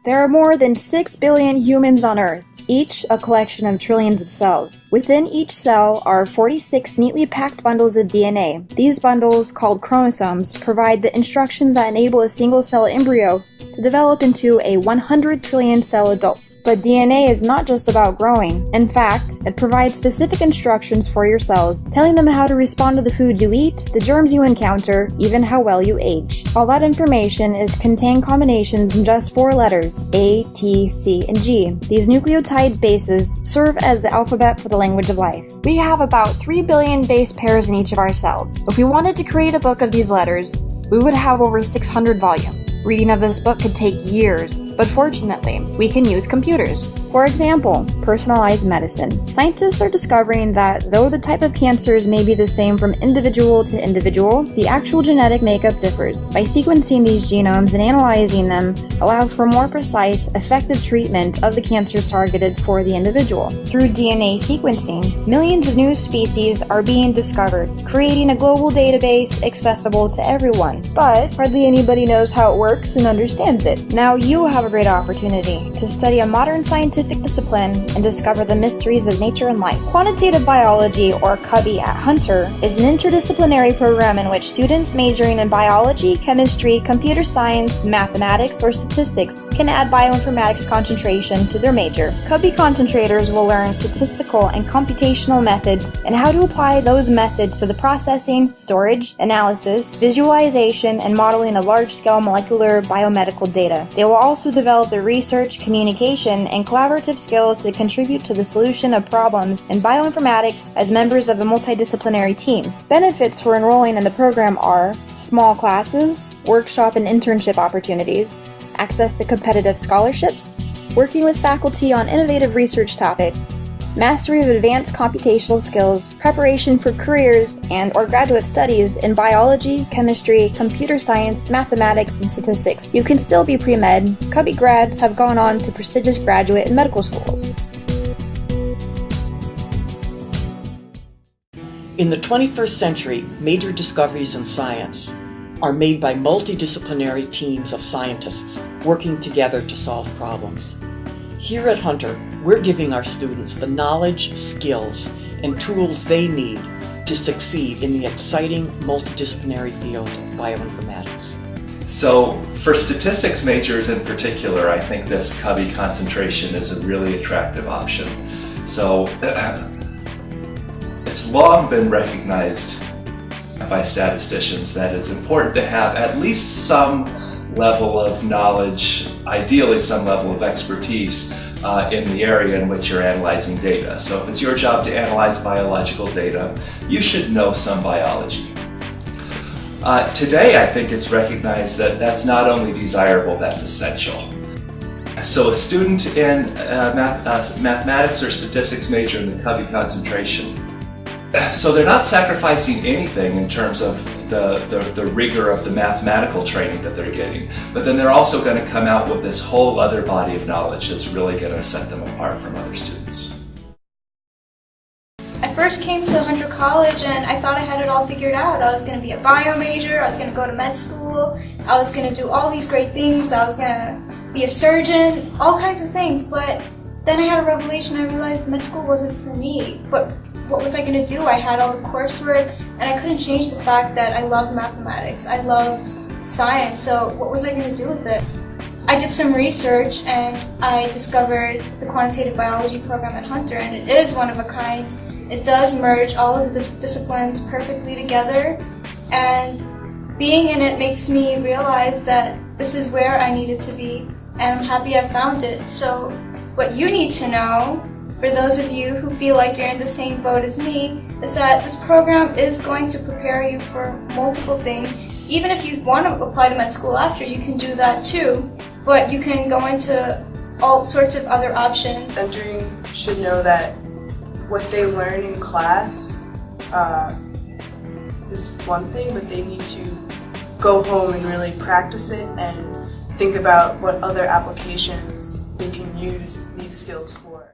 There are more than 6 billion humans on Earth, each a collection of trillions of cells. Within each cell are 46 neatly packed bundles of DNA. These bundles, called chromosomes, provide the instructions that enable a single-cell embryo to develop into a 100 trillion cell adult. But DNA is not just about growing. In fact, it provides specific instructions for your cells, telling them how to respond to the foods you eat, the germs you encounter, even how well you age. All that information is contained combinations in just 4 letters, A, T, C, and G. These nucleotide bases serve as the alphabet for the language of life. We have about 3 billion base pairs in each of our cells. If we wanted to create a book of these letters, we would have over 600 volumes. Reading of this book could take years, but fortunately, we can use computers. For example, personalized medicine. Scientists are discovering that though the type of cancers may be the same from individual to individual, the actual genetic makeup differs. By sequencing these genomes and analyzing them allows for more precise, effective treatment of the cancers targeted for the individual. Through DNA sequencing, millions of new species are being discovered, creating a global database accessible to everyone. But hardly anybody knows how it works and understands it. Now you have a great opportunity to study a modern scientific discipline and discover the mysteries of nature and life. Quantitative biology, or QuBi at Hunter, is an interdisciplinary program in which students majoring in biology, chemistry, computer science, mathematics, or statistics can add bioinformatics concentration to their major. QuBi concentrators will learn statistical and computational methods and how to apply those methods to the processing, storage, analysis, visualization, and modeling of large-scale molecular biomedical data. They will also develop the research, communication, and collaborative skills to contribute to the solution of problems in bioinformatics as members of a multidisciplinary team. Benefits for enrolling in the program are small classes, workshop and internship opportunities, access to competitive scholarships, working with faculty on innovative research topics, mastery of advanced computational skills, preparation for careers and/or graduate studies in biology, chemistry, computer science, mathematics, and statistics. You can still be pre-med. QuBi grads have gone on to prestigious graduate and medical schools. In the 21st century, major discoveries in science are made by multidisciplinary teams of scientists working together to solve problems. Here at Hunter, we're giving our students the knowledge, skills, and tools they need to succeed in the exciting multidisciplinary field of bioinformatics. So for statistics majors in particular, I think this QuBi concentration is a really attractive option. So it's long been recognized by statisticians that it's important to have at least some level of knowledge, ideally some level of expertise in the area in which you're analyzing data. So if it's your job to analyze biological data, you should know some biology. Today, I think it's recognized that that's not only desirable, that's essential. So a student in mathematics or statistics major in the QuBi concentration, so they're not sacrificing anything in terms of the rigor of the mathematical training that they're getting, but then they're also going to come out with this whole other body of knowledge that's really going to set them apart from other students. I first came to Hunter College and I thought I had it all figured out. I was going to be a bio major, I was going to go to med school, I was going to do all these great things, I was going to be a surgeon, all kinds of things, but then I had a revelation. I realized med school wasn't for me. But what was I going to do? I had all the coursework and I couldn't change the fact that I loved mathematics. I loved science, so what was I going to do with it? I did some research and I discovered the quantitative biology program at Hunter, and it is one of a kind. It does merge all of the disciplines perfectly together, and being in it makes me realize that this is where I needed to be, and I'm happy I found it. So what you need to know, for those of you who feel like you're in the same boat as me, is that this program is going to prepare you for multiple things. Even if you want to apply to med school after, you can do that too, but you can go into all sorts of other options. Entering should know that what they learn in class is one thing, but they need to go home and really practice it and think about what other applications they can use these skills for.